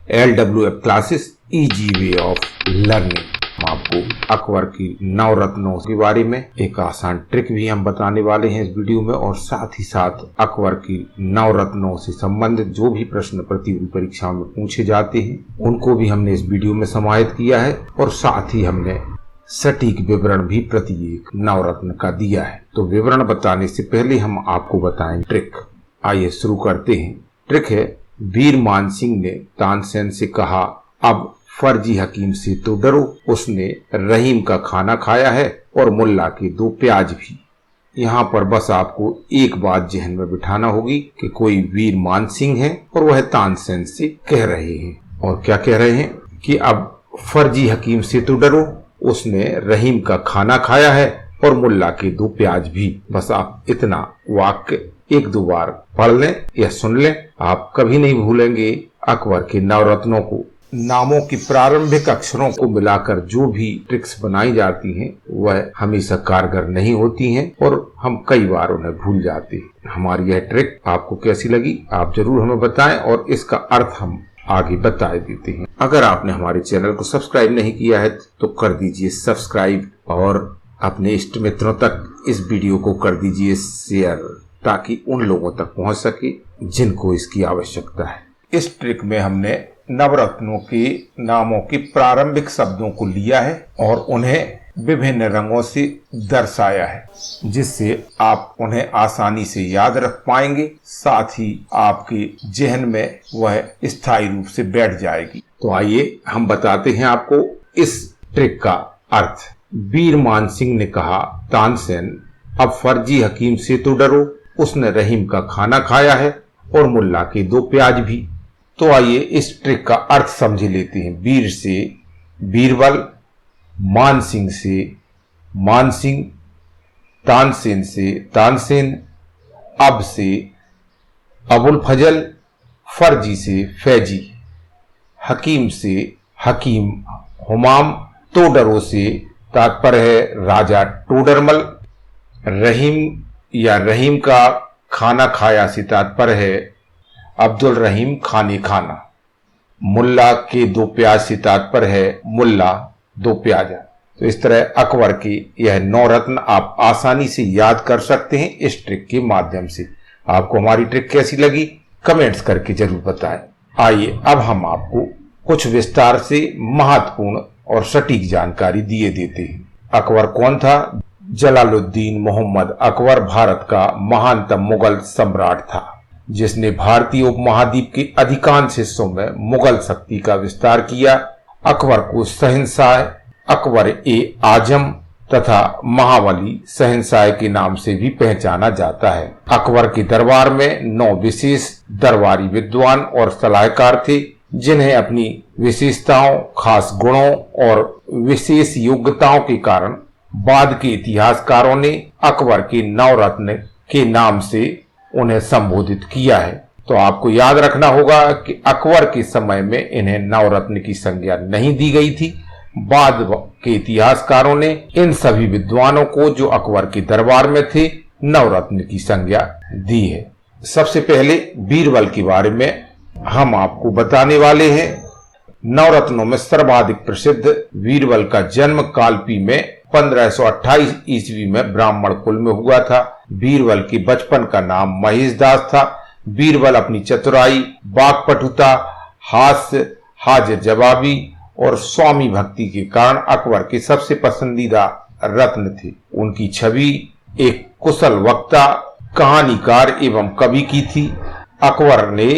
LWF classes easy way of learning. आपको अकबर की नवरत्नों के बारे में एक आसान ट्रिक भी हम बताने वाले हैं इस वीडियो में, और साथ ही साथ अकबर की नवरत्नों से संबंधित जो भी प्रश्न प्रतियोगी परीक्षाओं में पूछे जाते हैं उनको भी हमने इस वीडियो में समाहित किया है, और साथ ही हमने सटीक विवरण भी प्रत्येक नवरत्न का दिया है। तो विवरण बताने से पहले हम आपको बताएं ट्रिक। आइए शुरू करते हैं। ट्रिक है, वीर मान सिंह ने तानसेन से कहा, अब फर्जी हकीम से तो डरो, उसने रहीम का खाना खाया है और मुल्ला के 2 प्याज भी। यहाँ पर बस आपको एक बात जहन में बिठाना होगी कि कोई वीर मान सिंह है और वह तानसेन से कह रहे हैं, और क्या कह रहे हैं कि अब फर्जी हकीम से तो डरो, उसने रहीम का खाना खाया है और मुल्ला के 2 प्याज भी। बस आप इतना वाक्य 1-2 बार पढ़ लें या सुन लें, आप कभी नहीं भूलेंगे अकबर के नवरत्नों को। नामों के प्रारंभिक अक्षरों को मिलाकर जो भी ट्रिक्स बनाई जाती हैं वह हमेशा कारगर नहीं होती हैं और हम कई बार उन्हें भूल जाते हैं। हमारी यह ट्रिक आपको कैसी लगी आप जरूर हमें बताएं, और इसका अर्थ हम आगे बता देते हैं। अगर आपने हमारे चैनल को सब्सक्राइब नहीं किया है तो कर दीजिए सब्सक्राइब, और अपने इष्ट मित्रों तक इस वीडियो को कर दीजिए शेयर, ताकि उन लोगों तक पहुंच सके जिनको इसकी आवश्यकता है। इस ट्रिक में हमने नवरत्नों के नामों के प्रारंभिक शब्दों को लिया है और उन्हें विभिन्न रंगों से दर्शाया है, जिससे आप उन्हें आसानी से याद रख पाएंगे, साथ ही आपके जहन में वह स्थायी रूप से बैठ जाएगी। तो आइए हम बताते हैं आपको इस ट्रिक का अर्थ। वीर मान सिंह ने कहा, तानसेन, अब फर्जी हकीम से तो डरो, उसने रहीम का खाना खाया है और मुल्ला के 2 प्याज भी। तो आइए इस ट्रिक का अर्थ समझ लेते हैं। वीर से बीरबल, मान सिंह से मान सिंह, तानसेन से तानसेन, अब से अबुल फजल, फर्जी से फैजी, हकीम से हकीम हुमाम, तो डरो से तात्पर्य है राजा टोडरमल, रहीम या रहीम का खाना खाया से तात्पर्य है अब्दुल रहीम खाने खाना, मुल्ला के 2 प्याज से तात्पर्य है मुल्ला 2 प्याजा। तो इस तरह अकबर की यह नवरत्न आप आसानी से याद कर सकते हैं इस ट्रिक के माध्यम से। आपको हमारी ट्रिक कैसी लगी कमेंट्स करके जरूर बताएं। आइए अब हम आपको कुछ विस्तार से महत्वपूर्ण और सटीक जानकारी दिए देते हैं। अकबर कौन था? जलालुद्दीन मोहम्मद अकबर भारत का महानतम मुगल सम्राट था, जिसने भारतीय उपमहाद्वीप के अधिकांश हिस्सों में मुगल शक्ति का विस्तार किया। अकबर को शहंशाह अकबर ए आजम तथा महाबली शहंशाह के नाम से भी पहचाना जाता है। अकबर के दरबार में 9 विशेष दरबारी विद्वान और सलाहकार थे, जिन्हें अपनी विशेषताओं, खास गुणों और विशेष योग्यताओं के कारण बाद के इतिहासकारों ने अकबर के नवरत्न के नाम से उन्हें संबोधित किया है। तो आपको याद रखना होगा कि अकबर के समय में इन्हें नवरत्न की संज्ञा नहीं दी गई थी। बाद के इतिहासकारों ने इन सभी विद्वानों को जो अकबर के दरबार में थे नवरत्न की संज्ञा दी है। सबसे पहले बीरबल के बारे में हम आपको बताने वाले हैं। नवरत्नों में सर्वाधिक प्रसिद्ध बीरबल का जन्म कालपी में 1528 ईस्वी में ब्राह्मण कुल में हुआ था। बीरबल के बचपन का नाम महेश दास था। बीरबल अपनी चतुराई, वाक्पटुता, हास्य, हाजिर जवाबी और स्वामी भक्ति के कारण अकबर के सबसे पसंदीदा रत्न थे। उनकी छवि एक कुशल वक्ता, कहानीकार एवं कवि की थी। अकबर ने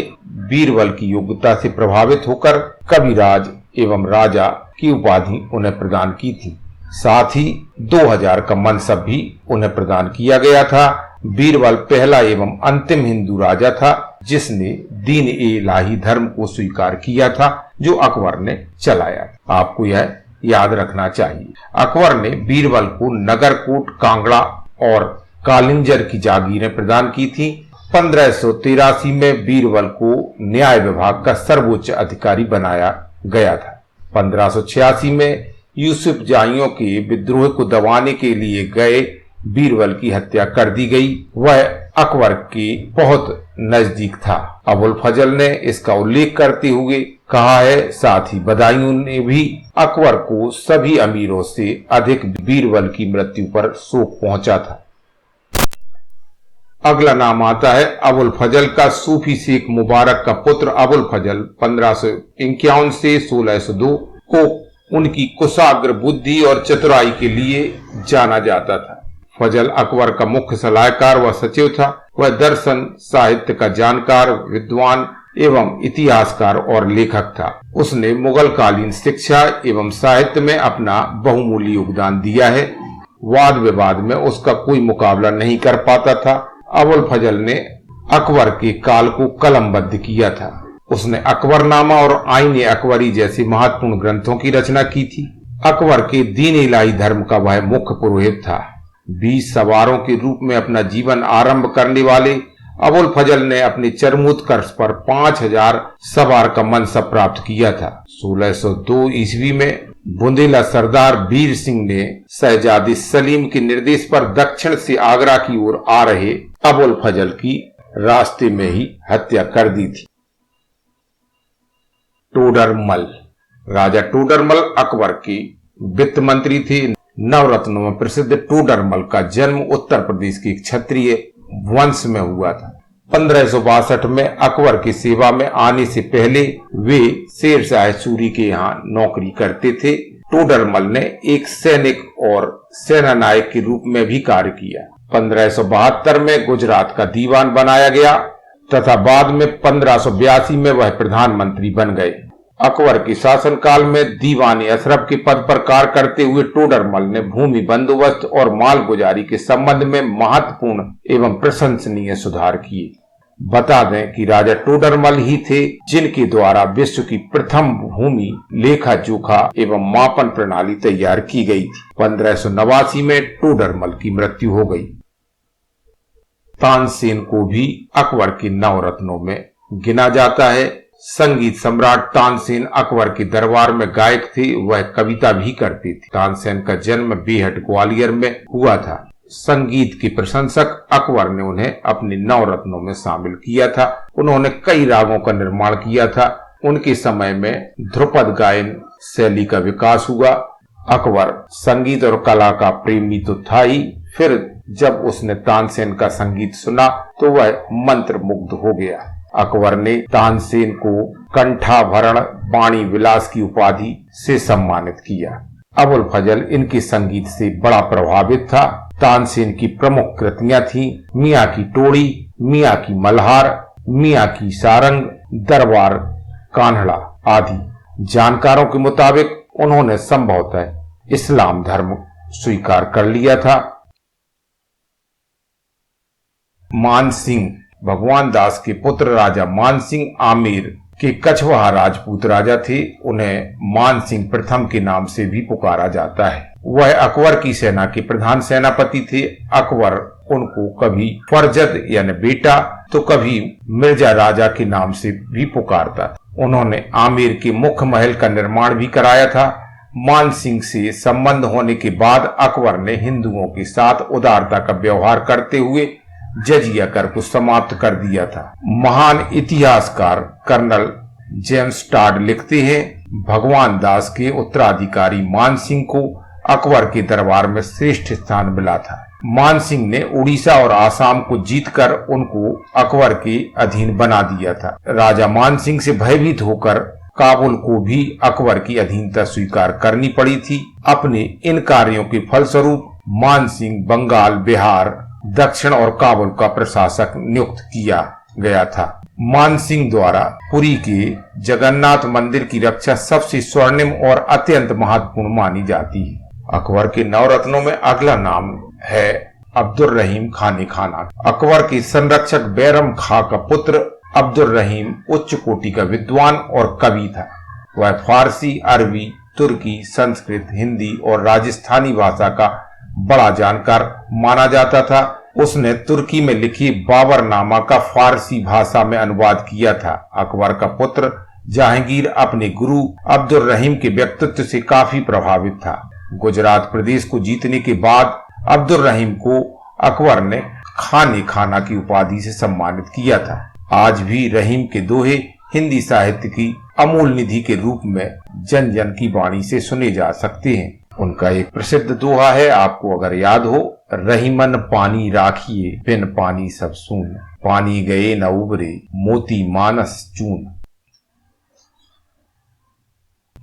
बीरबल की योग्यता से प्रभावित होकर कविराज एवं राजा की उपाधि उन्हें प्रदान की थी। साथ ही 2000 का मनसब भी उन्हें प्रदान किया गया था। बीरबल पहला एवं अंतिम हिंदू राजा था जिसने दीन ए इलाही धर्म को स्वीकार किया था, जो अकबर ने चलाया। आपको यह याद रखना चाहिए। अकबर ने बीरबल को नगरकोट, कांगड़ा और कालिंजर की जागीरें प्रदान की थी। 1583 में बीरबल को न्याय विभाग का सर्वोच्च अधिकारी बनाया गया था। 1586 में यूसुफ जाहियों के विद्रोह को दबाने के लिए गए बीरबल की हत्या कर दी गई। वह अकबर के बहुत नजदीक था। अबुल फजल ने इसका उल्लेख करते हुए कहा है। साथ ही बदायूं ने भी अकबर को सभी अमीरों से अधिक बीरबल की मृत्यु पर शोक पहुंचा था। अगला नाम आता है अबुल फजल का। सूफी शेख मुबारक का पुत्र अबुल फजल 1551 से 1602 को उनकी कुशाग्र बुद्धि और चतुराई के लिए जाना जाता था। फजल अकबर का मुख्य सलाहकार व सचिव था। वह दर्शन साहित्य का जानकार, विद्वान एवं इतिहासकार और लेखक था। उसने मुगल कालीन शिक्षा एवं साहित्य में अपना बहुमूल्य योगदान दिया है। वाद विवाद में उसका कोई मुकाबला नहीं कर पाता था। अबुल फजल ने अकबर के काल को कलमबद्ध किया था। उसने अकबरनामा और आईने अकबरी जैसे महत्वपूर्ण ग्रंथों की रचना की थी। अकबर के दीन इलाही धर्म का वह मुख्य पुरोहित था। 20 सवारों के रूप में अपना जीवन आरंभ करने वाले अबुल फजल ने अपने चरमोत्कर्ष पर 5000 सवार का मनसब प्राप्त किया था। 1602 ईस्वी में बुंदेला सरदार वीर सिंह ने शहजादे सलीम के निर्देश पर दक्षिण से आगरा की ओर आ रहे अबुल फजल की रास्ते में ही हत्या कर दी थी। टोडरमल। राजा टोडरमल अकबर के वित्त मंत्री थे। नवरत्नों में प्रसिद्ध टोडरमल का जन्म उत्तर प्रदेश के एक क्षत्रिय वंश में हुआ था। 1562 में अकबर की सेवा में आने से पहले वे शेरशाह सूरी के यहाँ नौकरी करते थे। टोडरमल ने एक सैनिक और सेना नायक के रूप में भी कार्य किया। 1572 में गुजरात का दीवान बनाया गया तथा बाद में 1582 में वह प्रधानमंत्री बन गए। अकबर के शासनकाल में दीवानी अशरफ के पद पर कार्य करते हुए टोडरमल ने भूमि बंदोबस्त और मालगुजारी के संबंध में महत्वपूर्ण एवं प्रशंसनीय सुधार किए। बता दें कि राजा टोडरमल ही थे जिनके द्वारा विश्व की प्रथम भूमि लेखा जोखा एवं मापन प्रणाली तैयार की गई थी। 1589 में टोडरमल की मृत्यु हो गई। तानसेन को भी अकबर के नवरत्नों में गिना जाता है। संगीत सम्राट तानसेन अकबर के दरबार में गायक थे। वह कविता भी करते थे। तानसेन का जन्म बेहट ग्वालियर में हुआ था। संगीत के प्रशंसक अकबर ने उन्हें अपने नवरत्नों में शामिल किया था। उन्होंने कई रागों का निर्माण किया था। उनके समय में ध्रुपद गायन शैली का विकास हुआ। अकबर संगीत और कला का प्रेमी तो था ही, फिर जब उसने तानसेन का संगीत सुना तो वह मंत्र मुग्ध हो गया। अकबर ने तानसेन को कंठाभरण वाणी विलास की उपाधि से सम्मानित किया। अबुल फजल इनके संगीत से बड़ा प्रभावित था। तानसेन की प्रमुख कृतियां थीं मियाँ की टोड़ी, मियाँ की मल्हार, मियाँ की सारंग, दरबार कान्हड़ा आदि। जानकारों के मुताबिक उन्होंने संभवतः इस्लाम धर्म स्वीकार कर लिया था। मानसिंह। भगवान दास के पुत्र राजा मानसिंह आमेर के कछवाहा राजपूत राजा थे। उन्हें मानसिंह प्रथम के नाम से भी पुकारा जाता है। वह अकबर की सेना के प्रधान सेनापति थे। अकबर उनको कभी फरजद यानी बेटा तो कभी मिर्जा राजा के नाम से भी पुकारता था। उन्होंने आमेर के मुख्य महल का निर्माण भी कराया था। मानसिंह से संबंध होने के बाद अकबर ने हिंदुओं के साथ उदारता का व्यवहार करते हुए जजिया कर को समाप्त कर दिया था। महान इतिहासकार कर्नल जेम्स टाड लिखते हैं, भगवान दास के उत्तराधिकारी मानसिंह को अकबर के दरबार में श्रेष्ठ स्थान मिला था। मानसिंह ने उड़ीसा और आसाम को जीतकर उनको अकबर के अधीन बना दिया था। राजा मानसिंह से भयभीत होकर काबुल को भी अकबर की अधीनता स्वीकार करनी पड़ी थी। अपने इन कार्यों के फलस्वरूप मानसिंह बंगाल, बिहार, दक्षिण और काबुल का प्रशासक नियुक्त किया गया था। मानसिंह द्वारा पुरी के जगन्नाथ मंदिर की रक्षा सबसे स्वर्णिम और अत्यंत महत्वपूर्ण मानी जाती है। अकबर के नवरत्नों में अगला नाम है अब्दुल रहीम खान खाना। अकबर के संरक्षक बैरम खां का पुत्र अब्दुल रहीम उच्च कोटि का विद्वान और कवि था। वह फारसी, अरबी, तुर्की, संस्कृत, हिंदी और राजस्थानी भाषा का बड़ा जानकार माना जाता था। उसने तुर्की में लिखी बाबरनामा का फारसी भाषा में अनुवाद किया था। अकबर का पुत्र जहांगीर अपने गुरु अब्दुल रहीम के व्यक्तित्व से काफी प्रभावित था। गुजरात प्रदेश को जीतने के बाद अब्दुल रहीम को अकबर ने खान खाना की उपाधि से सम्मानित किया था। आज भी रहीम के दोहे हिंदी साहित्य की अमूल निधि के रूप में जन जन की वाणी से सुने जा सकते हैं। उनका एक प्रसिद्ध दोहा है, आपको अगर याद हो, रहीमन पानी राखिए बिन पानी सब सून, पानी गए न उबरे मोती मानस चून।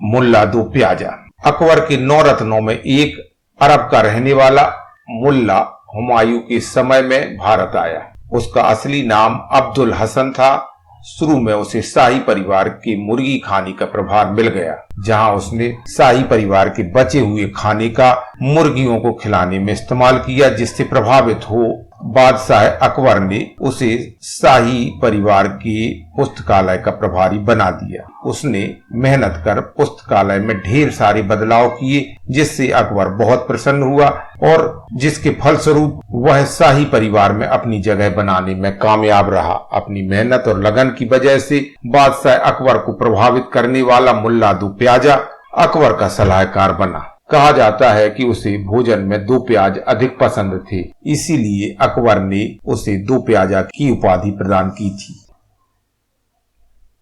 मुल्ला दो प्याजा। अकबर के 9 रत्नों में एक अरब का रहने वाला मुल्ला हुमायूं के समय में भारत आया। उसका असली नाम अब्दुल हसन था। शुरू में उसे शाही परिवार के मुर्गी खाने का प्रभार मिल गया, जहां उसने शाही परिवार के बचे हुए खाने का मुर्गियों को खिलाने में इस्तेमाल किया, जिससे प्रभावित हो बादशाह अकबर ने उसे शाही परिवार के पुस्तकालय का प्रभारी बना दिया। उसने मेहनत कर पुस्तकालय में ढेर सारे बदलाव किए, जिससे अकबर बहुत प्रसन्न हुआ और जिसके फलस्वरूप वह शाही परिवार में अपनी जगह बनाने में कामयाब रहा। अपनी मेहनत और लगन की वजह से बादशाह अकबर को प्रभावित करने वाला मुल्ला दो प्याजा अकबर का सलाहकार बना। कहा जाता है कि उसे भोजन में 2 प्याज अधिक पसंद थे, इसीलिए अकबर ने उसे 2 प्याजा की उपाधि प्रदान की थी।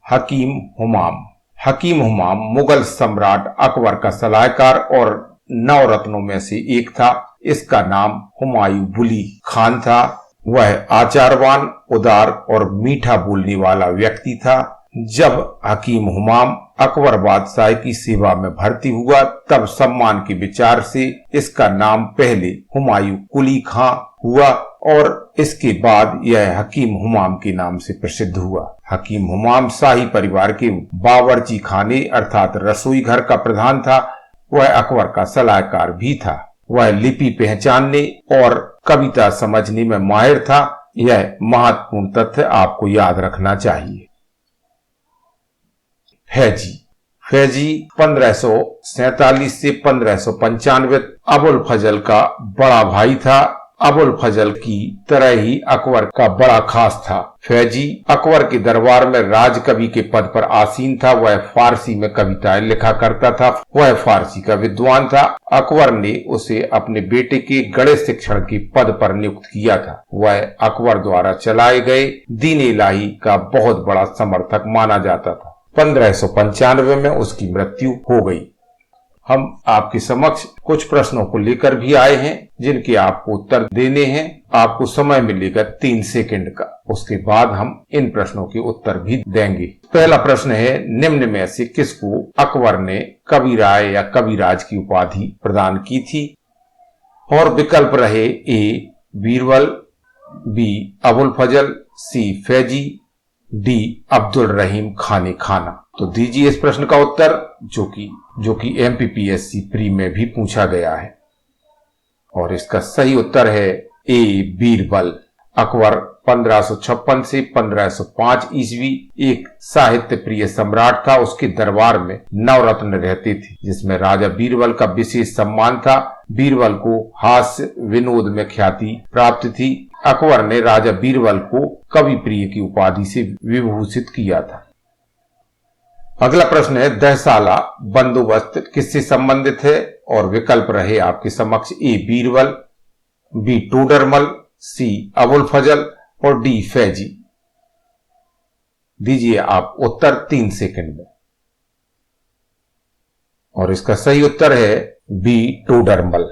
हकीम हुमाम। हकीम हुमाम मुगल सम्राट अकबर का सलाहकार और 9 रत्नों में से एक था। इसका नाम हुमायूं बुली खान था। वह आचारवान, उदार और मीठा बोलने वाला व्यक्ति था। जब हकीम हुमाम अकबर बादशाह की सेवा में भर्ती हुआ, तब सम्मान के विचार से इसका नाम पहले हुमायूं कुली खां हुआ और इसके बाद यह हकीम हुमाम के नाम से प्रसिद्ध हुआ। हकीम हुमाम शाही परिवार के बावर्ची खाने अर्थात रसोई घर का प्रधान था। वह अकबर का सलाहकार भी था। वह लिपि पहचानने और कविता समझने में माहिर था। यह महत्वपूर्ण तथ्य आपको याद रखना चाहिए। फैजी। फैजी 1547 से 1595 अबुल फजल का बड़ा भाई था। अबुल फजल की तरह ही अकबर का बड़ा खास था। फैजी अकबर के दरबार में राजकवि के पद पर आसीन था। वह फारसी में कविताएं लिखा करता था। वह फारसी का विद्वान था। अकबर ने उसे अपने बेटे के गणित शिक्षण के पद पर नियुक्त किया था। वह अकबर द्वारा चलाए गए दीन इलाही का बहुत बड़ा समर्थक माना जाता था। 1595 में उसकी मृत्यु हो गई। हम आपके समक्ष कुछ प्रश्नों को लेकर भी आए हैं, जिनके आपको उत्तर देने हैं। आपको समय मिलेगा 3 सेकंड का। उसके बाद हम इन प्रश्नों के उत्तर भी देंगे। पहला प्रश्न है, निम्न में से किसको अकबर ने कविराय या कविराज की उपाधि प्रदान की थी? और विकल्प रहे ए बीरबल, बी अबुल फजल, सी फैजी, डी अब्दुल रहीम खाने खाना। तो दीजिए इस प्रश्न का उत्तर, जो कि एमपीपीएससी प्री में भी पूछा गया है। और इसका सही उत्तर है ए बीरबल। अकबर 1556 से 1505 ईस्वी एक साहित्य प्रिय सम्राट था। उसके दरबार में 9 रत्न रहते थे, जिसमें राजा बीरबल का विशेष सम्मान था। बीरबल को हास्य विनोद में ख्याति प्राप्त थी। अकबर ने राजा बीरबल को कवि प्रिय की उपाधि से विभूषित किया था। अगला प्रश्न है, दहसाला बंदोबस्त किससे संबंधित है? और विकल्प रहे आपके समक्ष ए बीरबल, बी टोडरमल, सी अबुल फजल और डी फैजी। दीजिए आप उत्तर 3 सेकंड में। और इसका सही उत्तर है बी टोडरमल।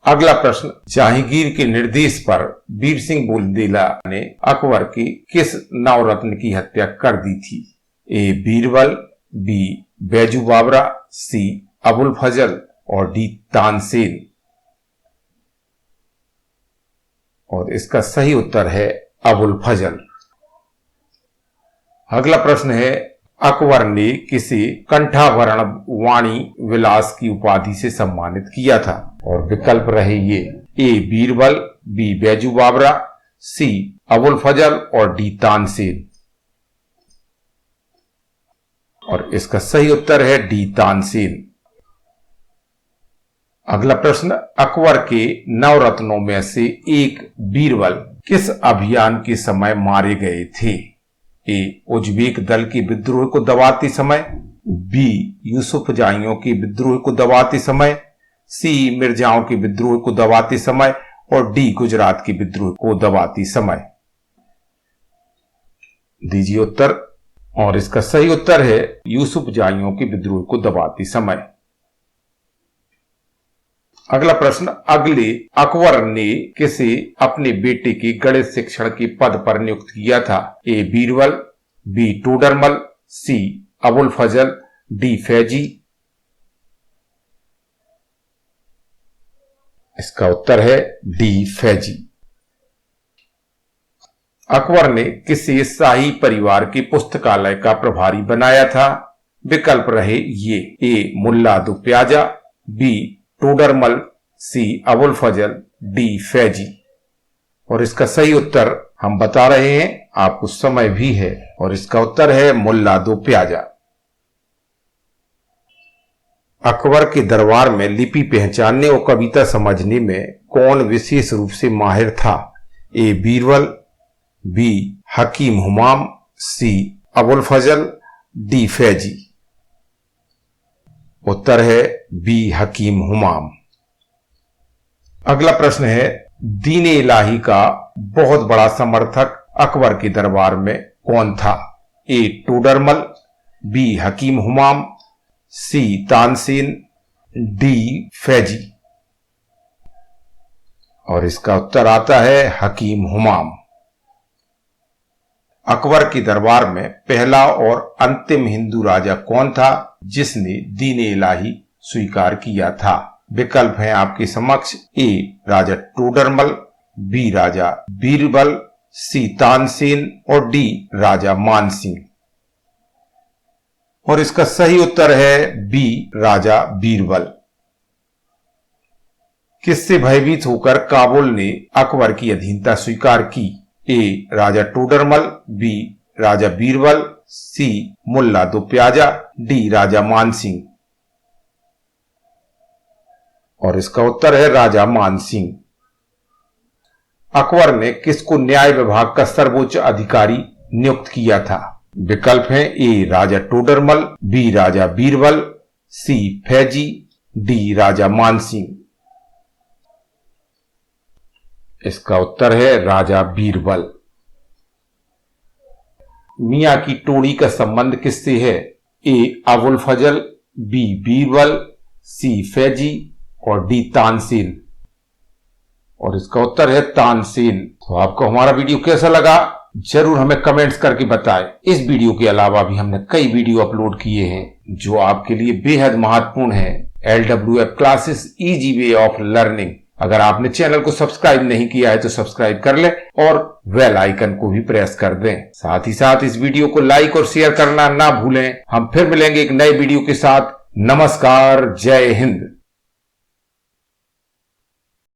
अगला प्रश्न, जहांगीर के निर्देश पर वीर सिंह बुलंदेला ने अकबर की किस 9 रत्न की हत्या कर दी थी? ए बीरबल, बी बैजू बावरा, सी अबुल फजल और डी तानसेन। और इसका सही उत्तर है अबुल फजल। अगला प्रश्न है, अकबर ने किसे कंठाभरण वाणी विलास की उपाधि से सम्मानित किया था? और विकल्प रहे ये ए बीरबल, बी बैजू बावरा, सी अबुल फजल और डी तानसेन। और इसका सही उत्तर है डी तानसेन। अगला प्रश्न, अकबर के 9 रत्नों में से एक बीरबल किस अभियान के समय मारे गए थे? ए उज्बेक दल के विद्रोह को दबाते समय, बी यूसुफ जाइयों के विद्रोह को दबाते समय, सी मिर्जाओं के विद्रोह को दबाते समय और डी गुजरात के विद्रोह को दबाते समय। दीजिए उत्तर। और इसका सही उत्तर है यूसुफ जाइयों के विद्रोह को दबाते समय। अगला प्रश्न, अगले अकबर ने किसे अपने बेटे के गणित शिक्षण के पद पर नियुक्त किया था? ए बीरबल, बी टोडरमल, सी अबुल फजल, डी फैजी। इसका उत्तर है डी फैजी। अकबर ने किसे शाही परिवार के पुस्तकालय का प्रभारी बनाया था? विकल्प रहे ये, ए मुल्ला दो प्याजा, बी टोडरमल, सी अबुल फजल, डी फैजी। और इसका सही उत्तर हम बता रहे हैं, आपको समय भी है, और इसका उत्तर है मुल्ला दो प्याजा। अकबर के दरबार में लिपि पहचानने और कविता समझने में कौन विशेष रूप से माहिर था? ए बीरबल, बी हकीम हुमाम, सी अबुल फजल, डी फैजी। उत्तर है बी हकीम हुमाम। अगला प्रश्न है, दीन-ए इलाही का बहुत बड़ा समर्थक अकबर के दरबार में कौन था? ए टोडरमल, बी हकीम हुमाम, सी तानसेन, डी फैजी। और इसका उत्तर आता है हकीम हुमाम। अकबर के दरबार में पहला और अंतिम हिंदू राजा कौन था जिसने दीन-ए इलाही स्वीकार किया था? विकल्प हैं आपके समक्ष, ए राजा टोडरमल, बी राजा बीरबल, सी तानसेन और डी राजा मानसिंह। और इसका सही उत्तर है बी राजा बीरबल। किससे भयभीत होकर काबुल ने अकबर की अधीनता स्वीकार की? ए राजा टोडरमल, बी राजा बीरबल, सी मुल्ला दो प्याजा, डी राजा मानसिंह। और इसका उत्तर है राजा मानसिंह। अकबर ने किसको न्याय विभाग का सर्वोच्च अधिकारी नियुक्त किया था? विकल्प हैं, ए राजा टोडरमल, बी राजा बीरबल, सी फैजी, डी राजा मानसिंह। इसका उत्तर है राजा बीरबल। मियां की टोड़ी का संबंध किससे है? ए अबुल फजल, बी बीरबल, सी फैजी और डी तानसेन। और इसका उत्तर है तानसेन। तो आपको हमारा वीडियो कैसा लगा जरूर हमें कमेंट्स करके बताएं। इस वीडियो के अलावा भी हमने कई वीडियो अपलोड किए हैं जो आपके लिए बेहद महत्वपूर्ण है। LWF classes, easy way of learning. अगर आपने चैनल को सब्सक्राइब नहीं किया है तो सब्सक्राइब कर लें और बेल आइकन को भी प्रेस कर दें। साथ ही साथ इस वीडियो को लाइक और शेयर करना ना भूलें। हम फिर मिलेंगे एक नए वीडियो के साथ। नमस्कार, जय हिंद।